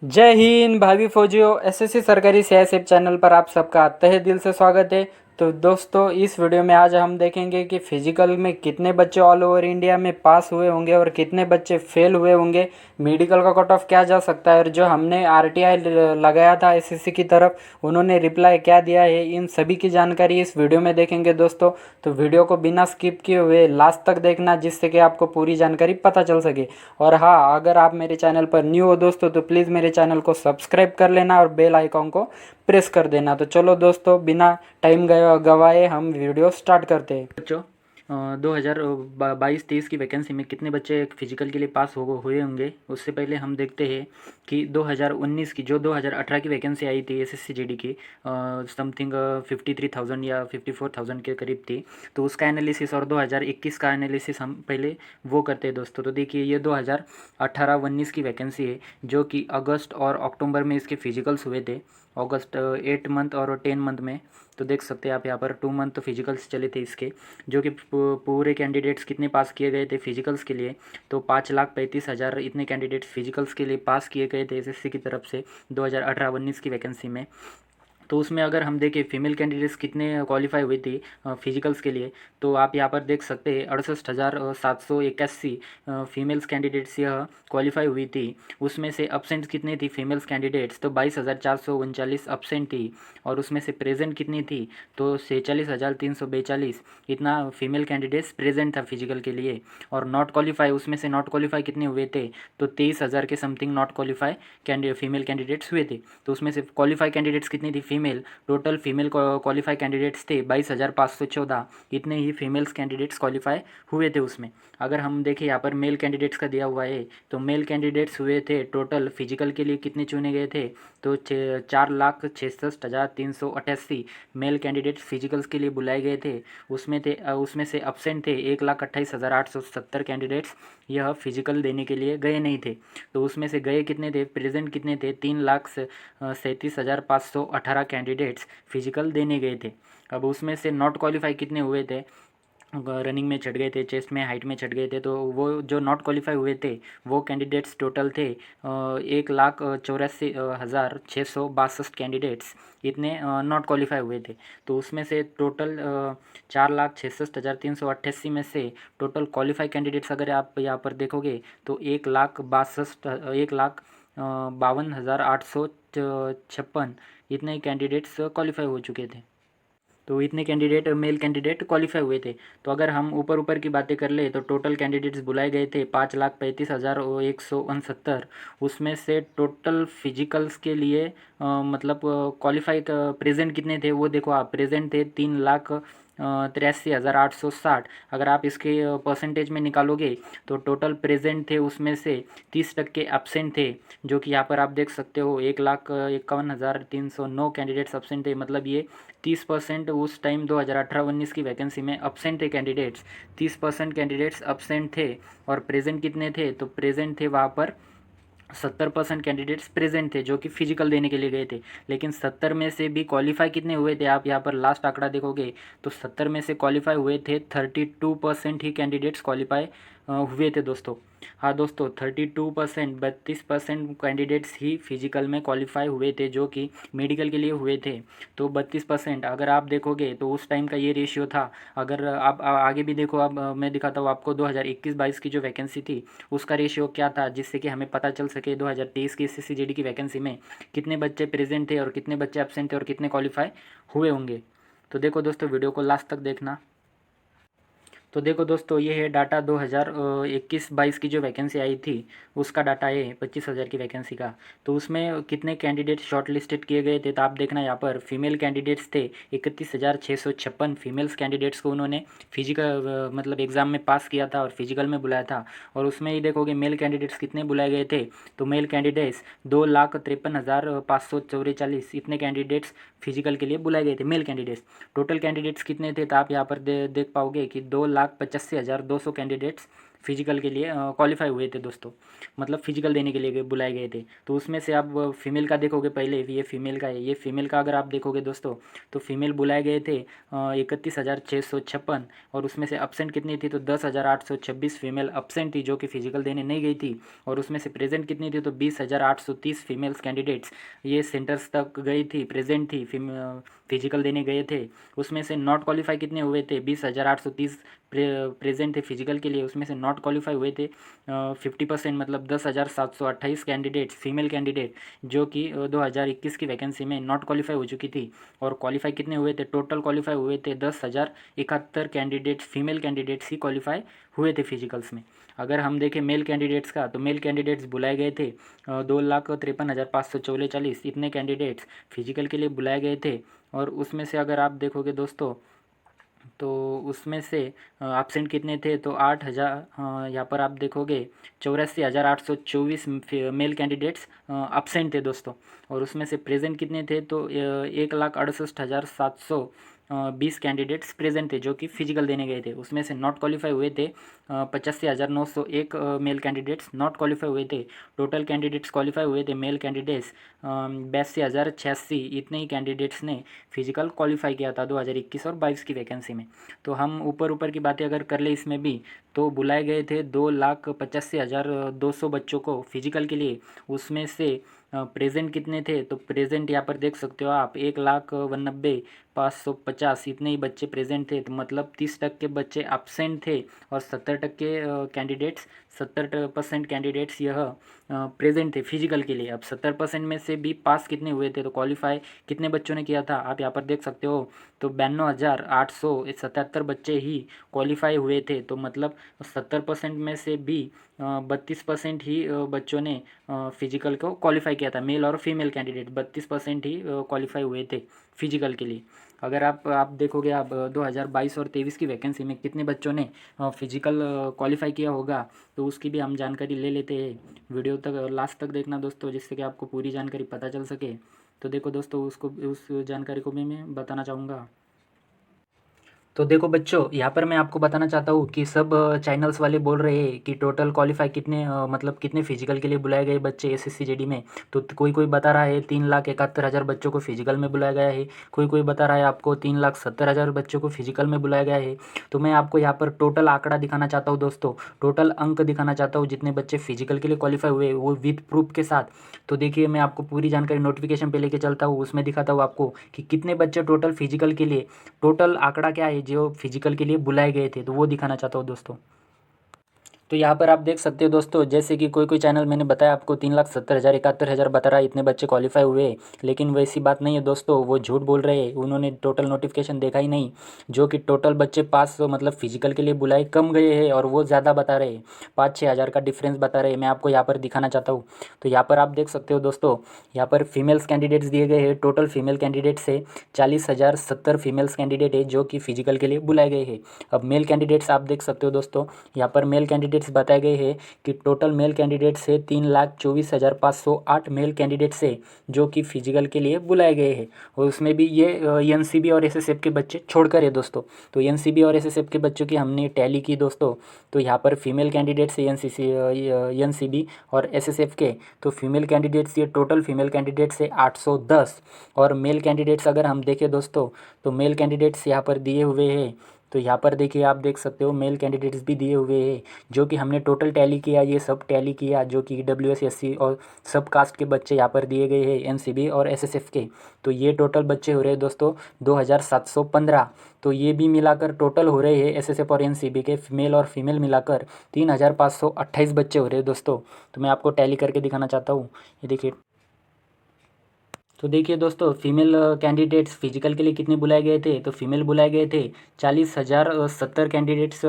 जय हिंद भावी फौजियों। एसएससी सरकारी सीआईएसएफ चैनल पर आप सबका तहे दिल से स्वागत है। तो दोस्तों, इस वीडियो में आज हम देखेंगे कि फिजिकल में कितने बच्चे ऑल ओवर इंडिया में पास हुए होंगे और कितने बच्चे फेल हुए होंगे, मेडिकल का कट ऑफ क्या जा सकता है और जो हमने आरटीआई लगाया था एसएससी की तरफ उन्होंने रिप्लाई क्या दिया है, इन सभी की जानकारी इस वीडियो में देखेंगे दोस्तों। तो वीडियो को बिना स्किप किए हुए लास्ट तक देखना, जिससे कि आपको पूरी जानकारी पता चल सके। और हाँ, अगर आप मेरे चैनल पर न्यू हो दोस्तों तो प्लीज़ मेरे चैनल को सब्सक्राइब कर लेना और बेल आइकॉन को प्रेस कर देना। तो चलो दोस्तों, बिना टाइम गवाए हम वीडियो स्टार्ट करते हैं। बच्चों, 2022-23 की वैकेंसी में कितने बच्चे फिजिकल के लिए पास हुए होंगे, उससे पहले हम देखते हैं कि 2019 की जो 2018 की वैकेंसी आई थी एसएससी जीडी की, समथिंग 53,000 या 54,000 के करीब थी। तो उसका एनालिसिस और 2021 का एनालिसिस हम पहले वो करते हैं दोस्तों। तो देखिए, ये 2018-19 की वैकेंसी है जो कि अगस्त और अक्टूबर में इसके फिजिकल्स हुए थे। अगस्त 8 मंथ और 10 मंथ में, तो देख सकते हैं आप यहाँ पर 2 मंथ तो फिजिकल्स चले थे इसके, जो कि पूरे कैंडिडेट्स कितने पास किए गए थे फिजिकल्स के लिए, तो 5,35,000 इतने कैंडिडेट्स फिजिकल्स के लिए पास किए गए थे एसएससी की तरफ से 2018-19 की वैकेंसी में। तो उसमें अगर हम देखें फीमेल कैंडिडेट्स कितने क्वालिफाई हुई थी फिजिकल्स के लिए, तो आप यहाँ पर देख सकते हैं 68,781 फीमेल्स कैंडिडेट्स यह क्वालिफाई हुई थी। उसमें से अब्सेंट कितनी थी फीमेल्स कैंडिडेट्स, तो 22,439 अब्सेंट थी। और उसमें से प्रेजेंट कितनी थी, तो 46,342 इतना फीमेल कैंडिडेट्स प्रेजेंट था फिजिकल के लिए। और नॉट क्वालिफाई, उसमें से नॉट क्वालिफाई कितने हुए थे, तो 23,000 के something not qualify female candidates हुए थे। तो उसमें से क्वालिफाई कैंडिडेट्स कितनी थी female, total female qualify candidates थे 22,514, इतने ही फीमेल्स कैंडिडेट्स क्वालिफाई हुए थे उसमें। अगर हम देखें यहाँ पर मेल कैंडिडेट्स का दिया हुआ है, तो मेल कैंडिडेट्स हुए थे टोटल फिजिकल के लिए कितने चुने गए थे, तो 4,66,388 मेल कैंडिडेट्स फिजिकल्स के लिए बुलाए गए थे। उसमें से अब्सेंट थे 1,28,870 कैंडिडेट्स, यह फिजिकल देने के लिए गए नहीं थे। तो उसमें से गए कितने थे, प्रेजेंट कितने थे, 3,37,518 कैंडिडेट्स फिजिकल देने गए थे। अब उसमें से नॉट क्वालिफाई कितने हुए थे, रनिंग में छट गए थे, चेस्ट में हाइट में छट गए थे, तो वो जो नॉट क्वालिफाई हुए थे वो कैंडिडेट्स टोटल थे 1,84,662 कैंडिडेट्स, इतने नॉट क्वालिफाई हुए थे। तो उसमें से टोटल 4,66,388 में से टोटल क्वालिफाई कैंडिडेट्स अगर आप यहाँ पर देखोगे तो 1,52,856 इतने कैंडिडेट्स क्वालिफाई हो चुके थे। तो इतने कैंडिडेट मेल कैंडिडेट क्वालिफाई हुए थे। तो अगर हम ऊपर ऊपर की बातें कर ले तो टोटल कैंडिडेट्स बुलाए गए थे 5,35,169। उसमें से टोटल फिजिकल्स के लिए मतलब क्वालिफाई प्रेजेंट कितने थे वो देखो आप, प्रेजेंट थे 3,83,860। अगर आप इसके परसेंटेज में निकालोगे तो टोटल प्रेजेंट थे उसमें से 30% एब्सेंट थे, जो कि यहाँ पर आप देख सकते हो 1,51,309 कैंडिडेट्स एब्सेंट थे। मतलब ये 30% उस टाइम 2018-19 की वैकेंसी में एब्सेंट थे कैंडिडेट्स, 30% कैंडिडेट्स एब्सेंट थे। और प्रेजेंट कितने थे, तो प्रेजेंट थे वहाँ पर 70% कैंडिडेट्स प्रेजेंट थे जो कि फिजिकल देने के लिए गए थे। लेकिन 70 में से भी क्वालिफाई कितने हुए थे, आप यहाँ पर लास्ट आंकड़ा देखोगे तो 70 में से क्वालिफाई हुए थे 32% ही कैंडिडेट्स क्वालिफाई हुए थे दोस्तों। हाँ दोस्तों, 32%, 32% कैंडिडेट्स ही फिजिकल में क्वालिफाई हुए थे जो कि मेडिकल के लिए हुए थे। तो 32% अगर आप देखोगे तो उस टाइम का ये रेशियो था। अगर आप आगे भी देखो, अब मैं दिखाता हूँ आपको 2021-22 की जो वैकेंसी थी उसका रेशियो क्या था, जिससे कि हमें पता चल सके 2023 की एसएससी जीडी की वैकेंसी में कितने बच्चे प्रेजेंट थे और कितने बच्चे एब्सेंट थे और कितने क्वालिफाई हुए होंगे। तो देखो दोस्तों, वीडियो को लास्ट तक देखना। तो देखो दोस्तों, ये है डाटा 2021-22 की जो वैकेंसी आई थी उसका डाटा है 25,000 की वैकेंसी का। तो उसमें कितने कैंडिडेट शॉर्ट लिस्टेड किए गए थे, तो आप देखना यहाँ पर फीमेल कैंडिडेट्स थे 31,656 फीमेल्स कैंडिडेट्स को उन्होंने फिजिकल मतलब एग्ज़ाम में पास किया था और फिजिकल में बुलाया था। और उसमें ही देखोगे मेल कैंडिडेट्स कितने बुलाए गए थे, तो मेल कैंडिडेट्स 2,53,544 इतने कैंडिडेट्स फिजिकल के लिए बुलाए गए थे मेल कैंडिडेट्स। टोटल कैंडिडेट्स कितने थे, तो आप यहाँ पर देख पाओगे कि 2,85,200 कैंडिडेट्स फिजिकल के लिए क्वालिफाई हुए थे दोस्तों, मतलब फिजिकल देने के लिए बुलाए गए थे। तो उसमें से आप फीमेल का देखोगे, पहले ये फीमेल का है, ये फीमेल का अगर आप देखोगे दोस्तों तो फीमेल बुलाए गए थे 31,656, और उसमें से अब्सेंट कितनी थी तो 10,826 फीमेल अब्सेंट थी जो कि फिजिकल देने नहीं गई थी। और उसमें से प्रेजेंट कितनी थी तो 20,830 फीमेल्स कैंडिडेट्स ये सेंटर्स तक गई थी, प्रेजेंट थी, फिजिकल देने गए थे। उसमें से नॉट क्वालिफाई कितने हुए थे 20,830 प्रेजेंट थे फिजिकल के लिए, उसमें से नॉट क्वालिफाई हुए थे 50%, मतलब 10,728 कैंडिडेट्स फीमेल कैंडिडेट जो कि 2021 की वैकेंसी में नॉट क्वालिफाई हो चुकी थी। और क्वालिफाई कितने हुए थे, टोटल क्वालिफाई हुए थे 10,071 कैंडिडेट्स फीमेल कैंडिडेट्स ही क्वालिफाई हुए थे फिजिकल्स में। अगर हम देखें मेल कैंडिडेट्स का तो मेल कैंडिडेट्स बुलाए गए थे 2,53,544 इतने कैंडिडेट्स फिजिकल के लिए बुलाए गए थे। और उसमें से अगर आप देखोगे दोस्तों तो उसमें से एब्सेंट कितने थे तो 8,000, यहाँ पर आप देखोगे 84,824 मेल कैंडिडेट्स एब्सेंट थे दोस्तों। और उसमें से प्रेजेंट कितने थे तो 1,68,720 कैंडिडेट्स प्रेजेंट थे जो कि फिजिकल देने गए थे। उसमें से नॉट क्वालिफाई हुए थे 85,901 मेल कैंडिडेट्स नॉट क्वालिफाई हुए थे। टोटल कैंडिडेट्स क्वालिफाई हुए थे मेल कैंडिडेट्स 82,086 इतने ही कैंडिडेट्स ने फिजिकल क्वालिफाई किया था 2021 और 22 की वैकेंसी में। तो हम ऊपर ऊपर की बातें अगर कर ले इसमें भी तो बुलाए गए थे 2,85,200 बच्चों को फिजिकल के लिए। उसमें से प्रेजेंट कितने थे तो प्रेजेंट यहाँ पर देख सकते हो आप 1,92,550 इतने ही बच्चे प्रेजेंट थे। तो मतलब 30% बच्चे एब्सेंट थे और 70% कैंडिडेट्स यह प्रेजेंट थे फिजिकल के लिए। अब 70% में से भी पास कितने हुए थे तो क्वालिफाई कितने बच्चों ने किया था आप यहाँ पर देख सकते हो तो 92,877 बच्चे ही क्वालिफाई हुए थे। तो मतलब 70% में से भी 32% ही बच्चों ने फिजिकल को क्वालिफाई किया था, मेल और फीमेल कैंडिडेट 32% ही क्वालिफाई हुए थे फिजिकल के लिए। अगर आप देखोगे आप 2022 और 23 की वैकेंसी में कितने बच्चों ने फिजिकल क्वालिफाई किया होगा तो उसकी भी हम जानकारी ले लेते हैं। वीडियो तक लास्ट तक देखना दोस्तों जिससे कि आपको पूरी जानकारी पता चल सके। तो देखो दोस्तों उस जानकारी को भी मैं बताना चाहूँगा। तो देखो बच्चों यहाँ पर मैं आपको बताना चाहता हूँ कि सब चैनल्स वाले बोल रहे हैं कि टोटल क्वालिफाई कितने मतलब कितने फिजिकल के लिए बुलाए गए बच्चे एसएससी जीडी में। तो कोई बता रहा है 3,71,000 बच्चों को फिजिकल में बुलाया गया है, कोई बता रहा है आपको 3,70,000 बच्चों को फिजिकल में बुलाया गया है। तो मैं आपको यहाँ पर टोटल आंकड़ा दिखाना चाहता हूँ दोस्तों, टोटल अंक दिखाना चाहता हूँ जितने बच्चे फिजिकल के लिए क्वालिफाई हुए वो विद प्रूफ के साथ। तो देखिए मैं आपको पूरी जानकारी नोटिफिकेशन पे लेके चलता हूँ, उसमें दिखाता हूँ आपको कि कितने बच्चे टोटल फिजिकल के लिए, टोटल आंकड़ा क्या है जो फिजिकल के लिए बुलाए गए थे तो वो दिखाना चाहता हूँ दोस्तों। तो यहाँ पर आप देख सकते हो दोस्तों जैसे कि कोई चैनल मैंने बताया आपको 3,70,000 71,000 बता रहा है इतने बच्चे क्वालिफाई हुए, लेकिन वैसी बात नहीं है दोस्तों, वो झूठ बोल रहे हैं, उन्होंने टोटल नोटिफिकेशन देखा ही नहीं। जो कि टोटल बच्चे पास मतलब फिजिकल के लिए बुलाए कम गए हैं और वो ज़्यादा बता रहे हैं, 5-6 हज़ार का डिफरेंस बता रहे हैं। मैं आपको यहाँ पर दिखाना चाहता हूँ। तो यहाँ पर आप देख सकते हो दोस्तों, यहाँ पर फीमेल्स कैंडिडेट्स दिए गए हैं, टोटल फीमेल कैंडिडेट से 40,070 फीमेल्स कैंडिडेट है जो कि फिजिकल के लिए बुलाए गए हैं। अब मेल कैंडिडेट्स आप देख सकते हो दोस्तों, यहाँ पर मेल कैंडिडेट्स बताए गए हैं कि टोटल मेल कैंडिडेट से 3,24,508 मेल कैंडिडेट से जो कि फिजिकल के लिए बुलाए गए हैं। और उसमें भी ये एनसीबी और एसएसएफ के बच्चे छोड़कर है दोस्तों। तो एनसीबी और एसएसएफ के बच्चों की हमने टैली की दोस्तों। तो यहाँ पर फीमेल कैंडिडेट्स एनसीबी और एसएसएफ के, तो फीमेल कैंडिडेट्स ये टोटल फीमेल कैंडिडेट्स है 810। और मेल कैंडिडेट्स अगर हम देखें दोस्तों तो मेल कैंडिडेट्स यहाँ पर दिए हुए हैं। तो यहाँ पर देखिए आप देख सकते हो मेल कैंडिडेट्स भी दिए हुए हैं जो कि हमने टोटल टैली किया, ये सब टैली किया जो कि WSSC और सब कास्ट के बच्चे यहाँ पर दिए गए हैं एनसीबी और एसएसएफ के। तो ये टोटल बच्चे हो रहे हैं दोस्तों 2,715। तो ये भी मिलाकर टोटल हो रहे हैं एसएसएफ और एनसीबी के मेल और फीमेल मिलाकर 3,528 बच्चे हो रहे हैं दोस्तों। तो मैं आपको टैली करके दिखाना चाहता हूँ, ये देखिए। तो देखिए दोस्तों फीमेल कैंडिडेट्स फिजिकल के लिए कितने बुलाए गए थे तो फीमेल बुलाए गए थे 40,070 कैंडिडेट्स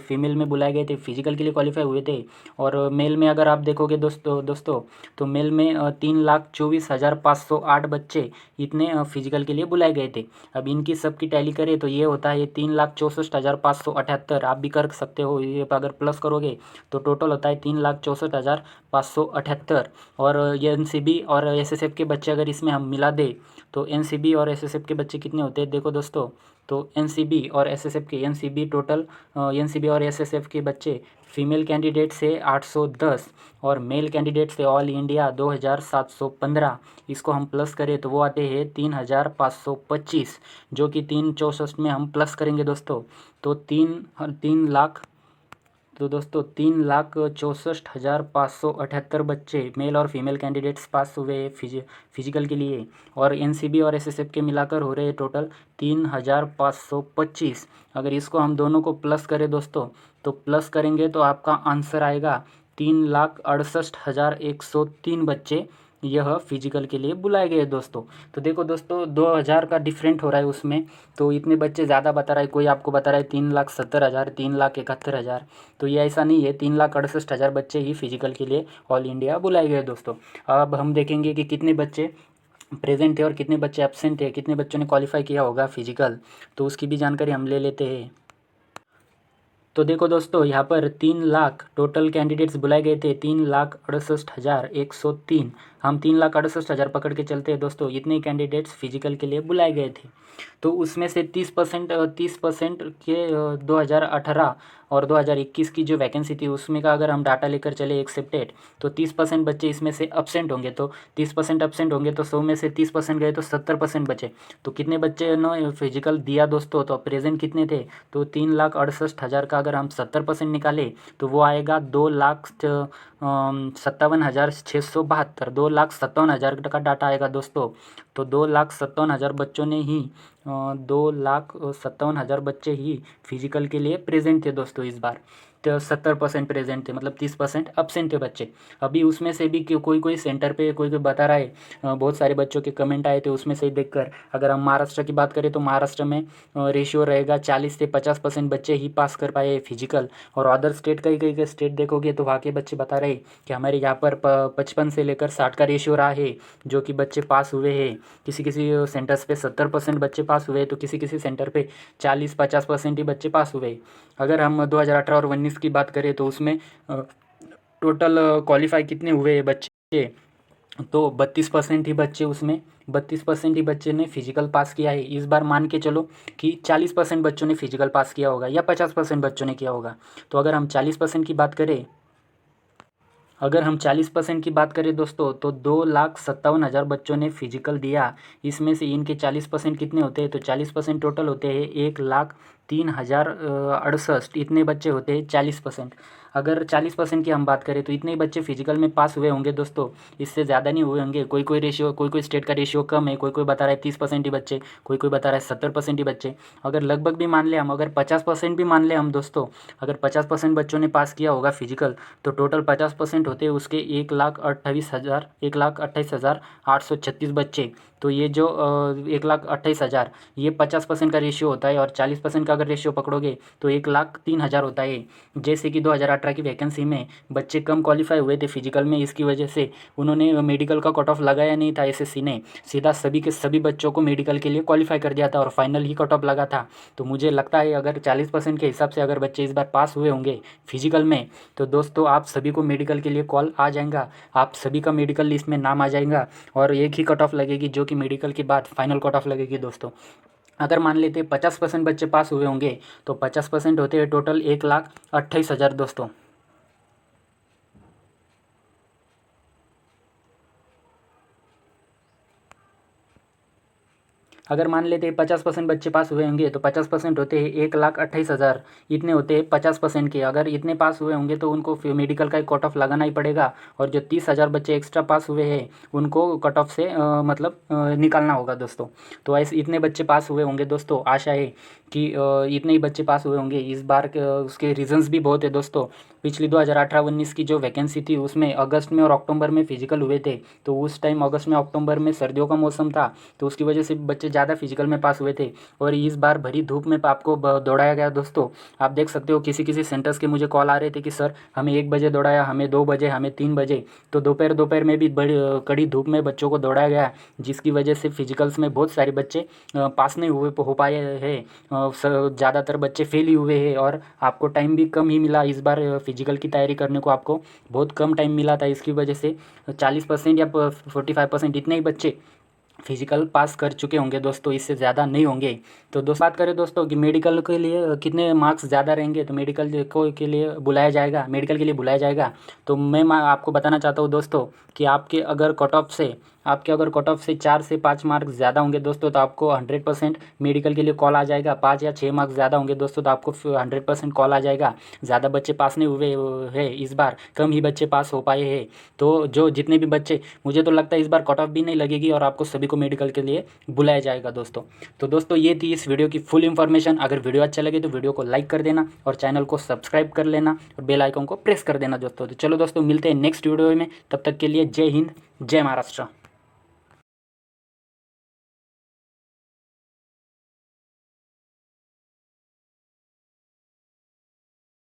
फीमेल में बुलाए गए थे, फिजिकल के लिए क्वालिफाई हुए थे। और मेल में अगर आप देखोगे दोस्तों तो मेल में 3,24,508 बच्चे इतने फिजिकल के लिए बुलाए गए थे। अब इनकी सबकी टैली करें तो ये होता है 3,64,578। आप भी कर सकते हो, ये अगर प्लस करोगे तो टोटल होता है 3,64,578। और ये एनसीबी और एसएसएफ के बच्चे अगर इसमें हम मिला दे तो एनसीबी और एसएसएफ के बच्चे कितने होते हैं देखो दोस्तों, तो एनसीबी और एसएसएफ के एनसीबी और एसएसएफ के बच्चे फीमेल कैंडिडेट से 810 और मेल कैंडिडेट से ऑल इंडिया 2715, इसको हम प्लस करें तो वो आते हैं 3525, जो कि 364 में हम प्लस करेंगे दोस्तों तो 3 लाख, तो दोस्तों 3,64,578 बच्चे मेल और फीमेल कैंडिडेट्स पास हुए फिजिकल के लिए, और एनसीबी और एसएसएफ के मिलाकर हो रहे टोटल 3,525। अगर इसको हम दोनों को प्लस करें दोस्तों, तो प्लस करेंगे तो आपका आंसर आएगा 3,68,103 बच्चे यह फिजिकल के लिए बुलाए गए दोस्तों। तो देखो दोस्तों 2000 का डिफरेंट हो रहा है उसमें, तो इतने बच्चे ज़्यादा बता रहा है, कोई आपको बता रहा है 3,70,000, 3,71,000, तो ये ऐसा नहीं है, 3,68,000 बच्चे ही फिजिकल के लिए ऑल इंडिया बुलाए गए दोस्तों। अब हम देखेंगे कि कितने बच्चे प्रेजेंट थे और कितने बच्चे एब्सेंट थे, कितने बच्चों ने क्वालिफाई किया होगा फिजिकल, तो उसकी भी जानकारी हम ले लेते हैं। तो देखो दोस्तों यहाँ पर 3 लाख टोटल कैंडिडेट्स बुलाए गए थे, 3,68,103, हम 3,68,000 पकड़ के चलते हैं दोस्तों, इतने कैंडिडेट्स फिजिकल के लिए बुलाए गए थे। तो उसमें से 30% के 2018 और 2021 की जो वैकेंसी थी उसमें का अगर हम डाटा लेकर चले एक्सेप्टेड, तो 30% बच्चे इसमें से अपसेंट होंगे, तो 30% अपसेंट होंगे तो 100 में से 30% गए तो 70% बचे। तो कितने बच्चे ने फिजिकल दिया दोस्तों, तो प्रेजेंट कितने थे, तो 3,68,000 का अगर हम 70% निकाले तो वो आएगा 2,57,672, 2,57,000 का डाटा आएगा दोस्तों। तो 2,57,000 बच्चों ने ही 2,57,000 बच्चे ही फिजिकल के लिए प्रेजेंट थे दोस्तों इस बार। तो 70% प्रेजेंट थे, मतलब 30% अपसेंट थे बच्चे। अभी उसमें से भी कोई कोई सेंटर पे कोई कोई बता रहा है, बहुत सारे बच्चों के कमेंट आए थे उसमें से देखकर, अगर हम महाराष्ट्र की बात करें तो महाराष्ट्र में रेशियो रहेगा 40 से 50% बच्चे ही पास कर पाए फिजिकल, और अदर स्टेट कई स्टेट देखोगे तो वहाँ के बच्चे बता रहे कि हमारे यहाँ पर 55 से लेकर 60 का रेशियो रहा है जो कि बच्चे पास हुए हैं। किसी किसी सेंटर्स पे 70% बच्चे पास हुए, तो किसी किसी सेंटर पे 40-50% ही बच्चे पास हुए। अगर हम 2018 और 19 की बात करें तो उसमें टोटल क्वालिफाई कितने हुए बच्चे, तो 32% ही बच्चे, उसमें 32% ही बच्चे ने फिजिकल पास किया है। इस बार मान के चलो कि 40% बच्चों ने फिजिकल पास किया होगा या 50% बच्चों ने किया होगा। तो अगर हम 40% की बात करें, अगर हम 40% की बात करें दोस्तों, तो 2,57,000 बच्चों ने फिजिकल दिया। इसमें से इनके 40% कितने होते हैं, तो 40% टोटल होते हैं 1,03,068, इतने बच्चे होते हैं 40%। अगर 40% की हम बात करें तो इतने ही बच्चे फिजिकल में पास हुए होंगे दोस्तों, इससे ज़्यादा नहीं हुए होंगे। कोई कोई रेशियो, कोई कोई स्टेट का रेशियो कम है, कोई कोई बता रहा है 30% ही बच्चे, कोई कोई बता रहा है 70% ही बच्चे। अगर लगभग भी मान ले हम, अगर 50% भी मान ले हम दोस्तों, अगर 50% बच्चों ने पास किया होगा फिजिकल, तो टोटल 50% होते हैं उसके 1,28,836 बच्चे। तो ये जो 1,28,000, ये 50% का रेशियो होता है, और 40% का अगर रेशियो पकड़ोगे तो 1,03,000 होता है। जैसे कि 2018 की वैकेंसी में बच्चे कम क्वालिफाई हुए थे फिजिकल में, इसकी वजह से उन्होंने मेडिकल का कट ऑफ लगाया नहीं था, एसएससी ने सीधा सभी के सभी बच्चों को मेडिकल के लिए क्वालिफाई कर दिया था और फाइनल ही कट ऑफ लगा था। तो मुझे लगता है अगर 40% के हिसाब से अगर बच्चे इस बार पास हुए होंगे फिजिकल में, तो दोस्तों आप सभी को मेडिकल के लिए कॉल आ जाएगा, आप सभी का मेडिकल लिस्ट में नाम आ जाएगा, और एक ही कट ऑफ लगेगी जो कि मेडिकल के बाद फाइनल कट ऑफ लगेगी दोस्तों। अगर मान लेते 50% बच्चे पास हुए होंगे, तो 50% होते हैं टोटल 1,28,000 दोस्तों। अगर मान लेते हैं 50% बच्चे पास हुए होंगे, तो 50% होते हैं 1,28,000, इतने होते हैं 50% के। अगर इतने पास हुए होंगे तो उनको मेडिकल का एक कट ऑफ लगाना ही पड़ेगा, और जो 30,000 बच्चे एक्स्ट्रा पास हुए हैं उनको कट ऑफ से निकालना होगा दोस्तों। तो ऐसे इतने बच्चे पास हुए होंगे दोस्तों, आशा है कि इतने ही बच्चे पास हुए होंगे इस बार उसके रीजंस भी बहुत है दोस्तों। पिछली 2018-19 की जो वैकेंसी थी उसमें अगस्त में और अक्टूबर में फिजिकल हुए थे, तो उस टाइम अगस्त में अक्टूबर में सर्दियों का मौसम था, तो उसकी वजह से बच्चे ज़्यादा फिजिकल में पास हुए थे। और इस बार भरी धूप में आपको दौड़ाया गया दोस्तों। आप देख सकते हो किसी किसी सेंटर्स के मुझे कॉल आ रहे थे कि सर हमें 1 बजे दौड़ाया, हमें 2 बजे, हमें 3 बजे, तो दोपहर में भी बड़ी कड़ी धूप में बच्चों को दौड़ाया गया, जिसकी वजह से फिजिकल्स में बहुत सारे बच्चे पास नहीं हो पाए हैं, ज़्यादातर बच्चे फेल ही हुए हैं, और आपको टाइम भी कम ही मिला इस बार फिजिकल की तैयारी करने को, आपको बहुत कम टाइम मिला था। इसकी वजह से 40% या 45% इतने ही बच्चे फिजिकल पास कर चुके होंगे दोस्तों, इससे ज़्यादा नहीं होंगे। तो दोस्तों बात करें दोस्तों कि मेडिकल के लिए कितने मार्क्स ज़्यादा रहेंगे, तो मेडिकल को के लिए बुलाया जाएगा, मेडिकल के लिए बुलाया जाएगा। तो मैं आपको बताना चाहता हूँ दोस्तों कि आपके अगर कट ऑफ से 4 से 5 मार्क्स ज़्यादा होंगे दोस्तों, तो आपको 100% मेडिकल के लिए कॉल आ जाएगा। 5 या 6 मार्क्स ज़्यादा होंगे दोस्तों, तो आपको 100% कॉल आ जाएगा। ज़्यादा बच्चे पास नहीं हुए हैं इस बार, कम ही बच्चे पास हो पाए हैं। तो जो जितने भी बच्चे, मुझे तो लगता है इस बार कट ऑफ भी नहीं लगेगी और आपको सभी को मेडिकल के लिए बुलाया जाएगा दोस्तों। तो दोस्तों ये थी इस वीडियो की फुल इन्फॉर्मेशन। अगर वीडियो अच्छा लगे तो वीडियो को लाइक कर देना और चैनल को सब्सक्राइब कर लेना और बेल आइकन को प्रेस कर देना दोस्तों। तो चलो दोस्तों, मिलते हैं नेक्स्ट वीडियो में, तब तक के लिए जय हिंद, जय महाराष्ट्र।